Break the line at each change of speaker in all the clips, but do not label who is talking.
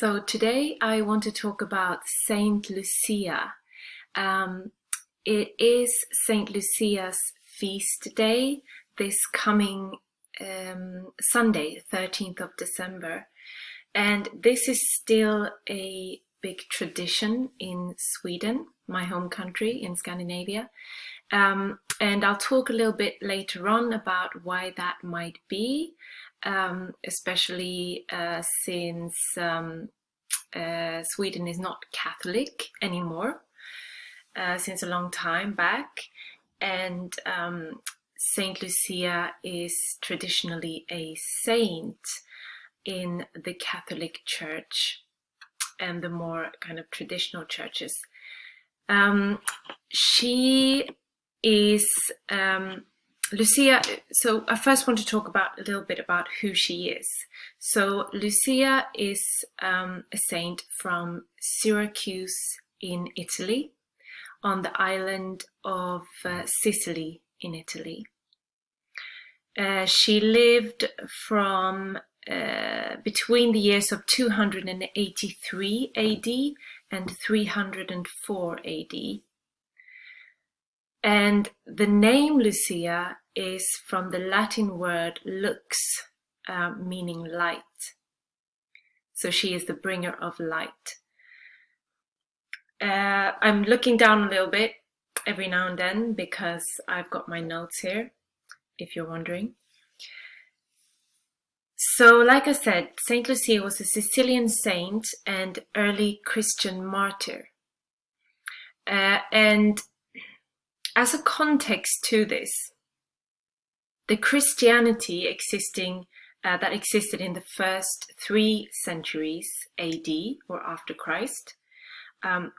So today I want to talk about Saint Lucia. It is Saint Lucia's feast day this coming Sunday, 13th of December. And this is still a big tradition in Sweden, my home country in Scandinavia. And I'll talk a little bit later on about why that might be, especially since Sweden is not Catholic anymore, since a long time back. And Saint Lucia is traditionally a saint in the Catholic Church and the more kind of traditional churches. She is Lucia. So I first want to talk about a little bit about who she is. So Lucia is a saint from Syracuse in Italy, on the island of Sicily in Italy. She lived from between the years of 283 AD and 304 AD. And the name Lucia is from the Latin word lux, meaning light. So she is the bringer of light. I'm looking down a little bit every now and then because I've got my notes here, if you're wondering. So, like I said, Saint Lucia was a Sicilian saint and early Christian martyr. And as a context to this, the Christianity that existed in the first 3 centuries AD or after Christ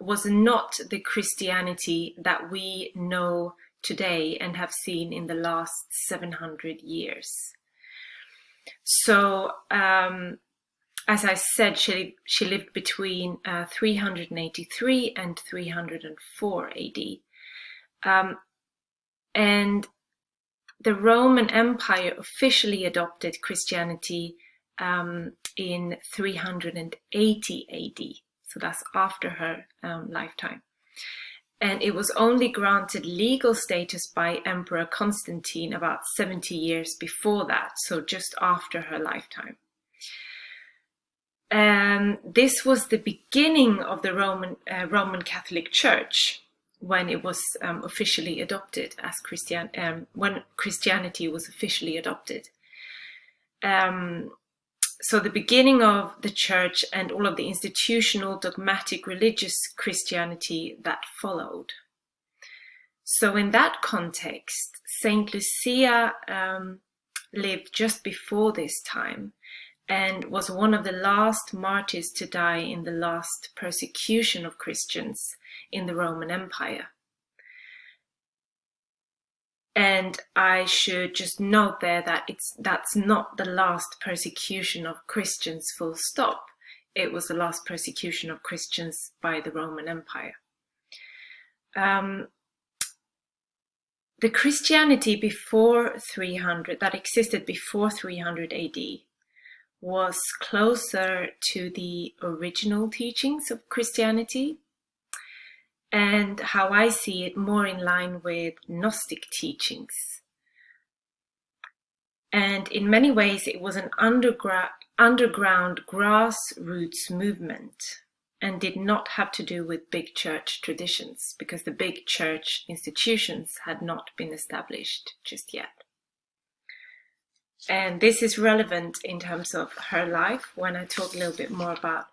was not the Christianity that we know today and have seen in the last 700 years. So, as I said, she lived between 383 and 304 AD. And the Roman Empire officially adopted Christianity in 380 AD. So that's after her lifetime. And it was only granted legal status by Emperor Constantine about 70 years before that, so just after her lifetime. This was the beginning of the Roman Catholic Church when it was officially adopted as when Christianity was officially adopted. So the beginning of the church and all of the institutional, dogmatic, religious Christianity that followed. So in that context, Saint Lucia lived just before this time and was one of the last martyrs to die in the last persecution of Christians in the Roman Empire. And I should just note there that that's not the last persecution of Christians full stop. It was the last persecution of Christians by the Roman Empire. The Christianity that existed before 300 AD was closer to the original teachings of Christianity, and how I see it, more in line with Gnostic teachings. And in many ways, it was an underground grassroots movement and did not have to do with big church traditions because the big church institutions had not been established just yet. And this is relevant in terms of her life when I talk a little bit more about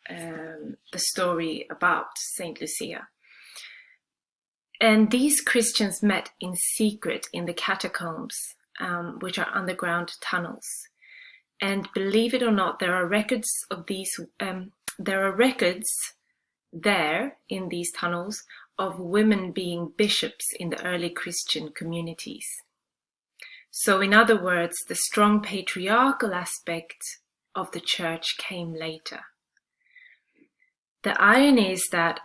the story about Saint Lucia. And these Christians met in secret in the catacombs, which are underground tunnels. And believe it or not, there are records of these. There are records there in these tunnels of women being bishops in the early Christian communities. So, in other words, the strong patriarchal aspect of the church came later. The irony is that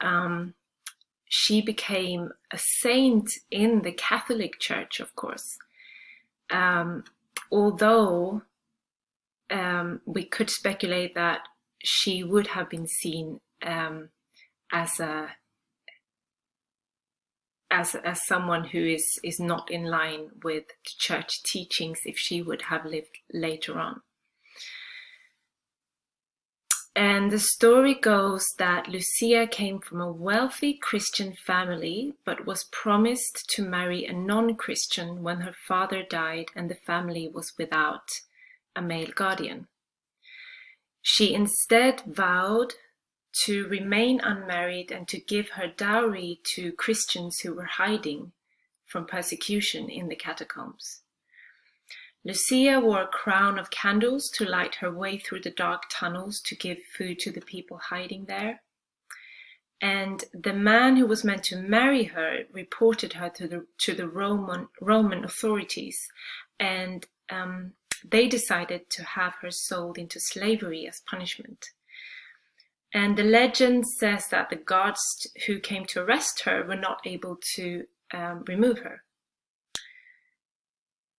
she became a saint in the Catholic Church, of course, although we could speculate that she would have been seen as someone who is not in line with the church teachings if she would have lived later on. And the story goes that Lucia came from a wealthy Christian family, but was promised to marry a non-Christian when her father died and the family was without a male guardian. She instead vowed to remain unmarried and to give her dowry to Christians who were hiding from persecution in the catacombs. Lucia wore a crown of candles to light her way through the dark tunnels to give food to the people hiding there. And the man who was meant to marry her reported her to the Roman authorities, and they decided to have her sold into slavery as punishment. And the legend says that the guards who came to arrest her were not able to remove her.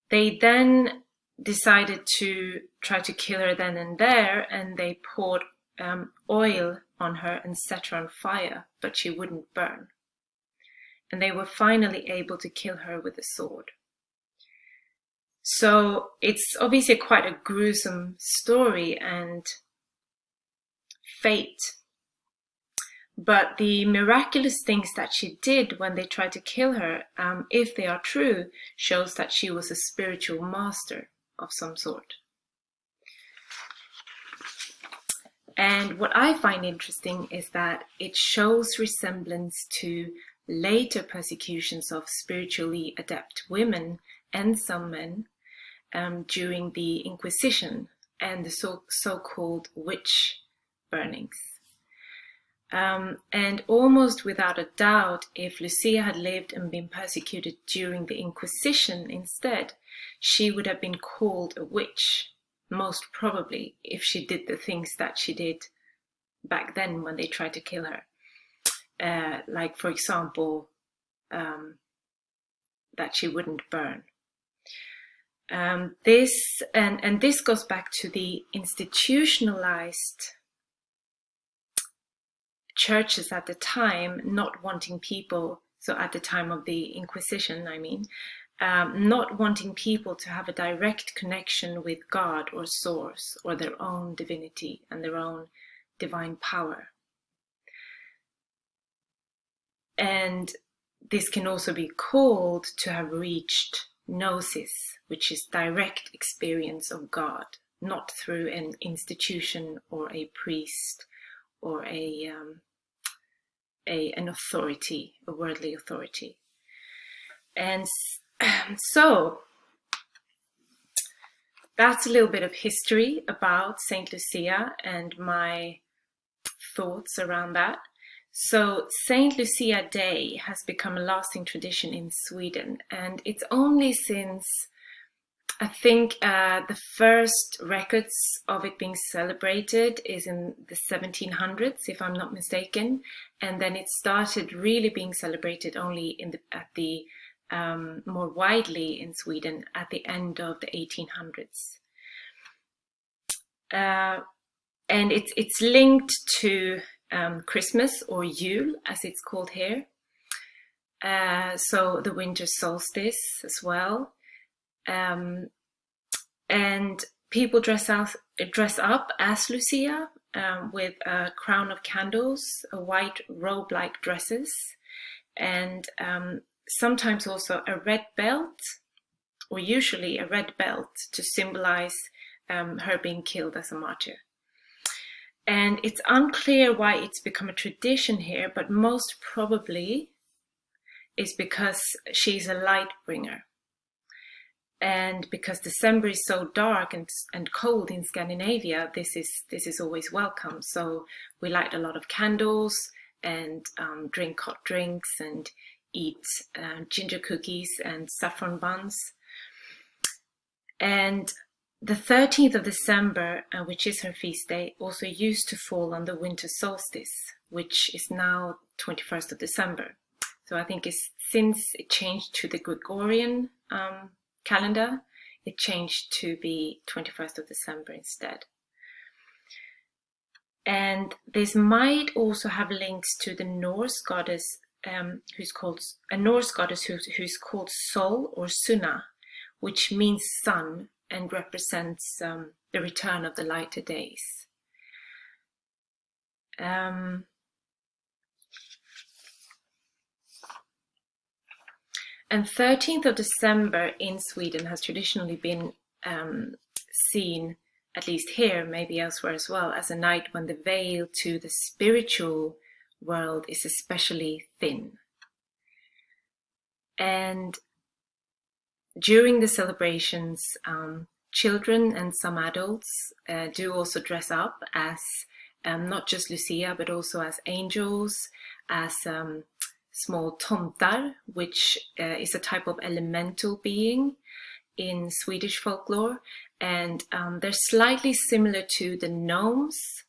They then decided to try to kill her then and there, and they poured oil on her and set her on fire, but she wouldn't burn. And they were finally able to kill her with a sword. So it's obviously quite a gruesome story and fate. But the miraculous things that she did when they tried to kill her, if they are true, shows that she was a spiritual master of some sort. And what I find interesting is that it shows resemblance to later persecutions of spiritually adept women and some men during the Inquisition and the so-called witch burnings. And almost without a doubt, if Lucia had lived and been persecuted during the Inquisition instead, she would have been called a witch, most probably, if she did the things that she did back then when they tried to kill her. Like, for example, that she wouldn't burn. This goes back to the institutionalized churches at the time not wanting people, so at the time of the Inquisition, I mean, not wanting people to have a direct connection with God or source or their own divinity and their own divine power. And this can also be called to have reached gnosis, which is direct experience of God, not through an institution or a priest or an authority, a worldly authority. And so that's a little bit of history about Saint Lucia and my thoughts around that. So Saint Lucia Day has become a lasting tradition in Sweden, and it's only since, I think, the first records of it being celebrated is in the 1700s, if I'm not mistaken, and then it started really being celebrated only more widely in Sweden at the end of the 1800s. And it's linked to Christmas or Yule, as it's called here. So the Winter Solstice as well. And people dress up as Lucia with a crown of candles, a white robe-like dresses, and sometimes also a red belt, or usually a red belt to symbolize her being killed as a martyr. And it's unclear why it's become a tradition here, but most probably is because she's a light bringer. And because December is so dark and cold in Scandinavia, this is always welcome. So we light a lot of candles and drink hot drinks and eat ginger cookies and saffron buns. And the 13th of December, which is her feast day, also used to fall on the Winter Solstice, which is now 21st of December. So I think since it changed to the Gregorian calendar, it changed to be 21st of December instead. And this might also have links to the Norse goddess, who's called Sol or Sunna, which means sun and represents the return of the lighter days. And 13th of December in Sweden has traditionally been seen, at least here, maybe elsewhere as well, as a night when the veil to the spiritual world is especially thin. And during the celebrations, children and some adults do also dress up as not just Lucia, but also as angels, as small tomtar, which is a type of elemental being in Swedish folklore. And they're slightly similar to the gnomes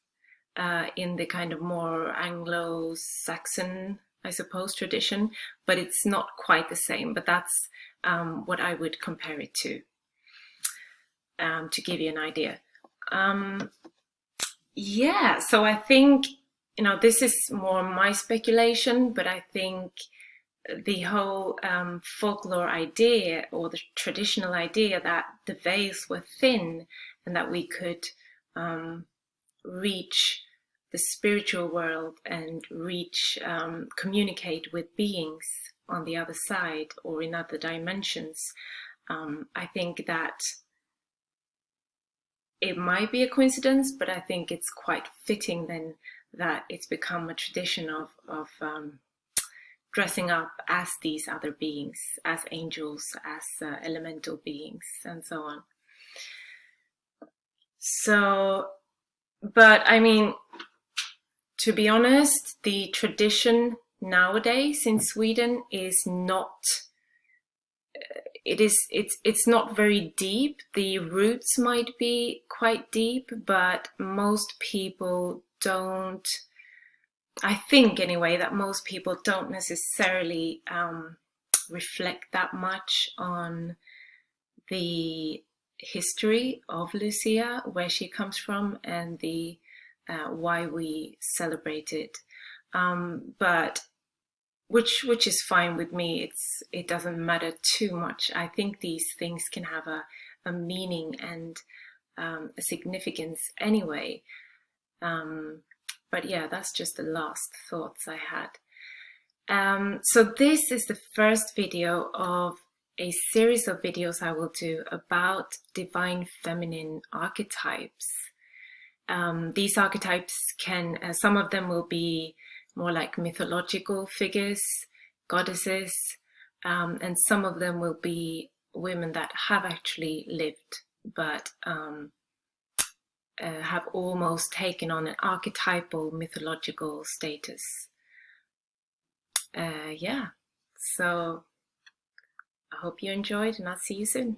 in the kind of more Anglo-Saxon, I suppose, tradition, but it's not quite the same. But that's what I would compare it to give you an idea. Yeah, so I think, this is more my speculation, but I think the whole folklore idea, or the traditional idea, that the veils were thin and that we could reach the spiritual world and communicate with beings on the other side or in other dimensions. I think that it might be a coincidence, but I think it's quite fitting then that it's become a tradition of dressing up as these other beings, as angels, as elemental beings, and so on. So, but I mean, to be honest, the tradition nowadays in Sweden is not, it's not very deep. The roots might be quite deep, but most people don't, I think anyway, that most people don't necessarily reflect that much on the history of Lucia, where she comes from, and the why we celebrate it. But which is fine with me. It doesn't matter too much. I think these things can have a meaning and a significance anyway. But yeah, that's just the last thoughts I had. So this is the first video of a series of videos I will do about divine feminine archetypes. These archetypes can, some of them will be more like mythological figures, goddesses, and some of them will be women that have actually lived, but have almost taken on an archetypal mythological status. Yeah, so I hope you enjoyed, and I'll see you soon.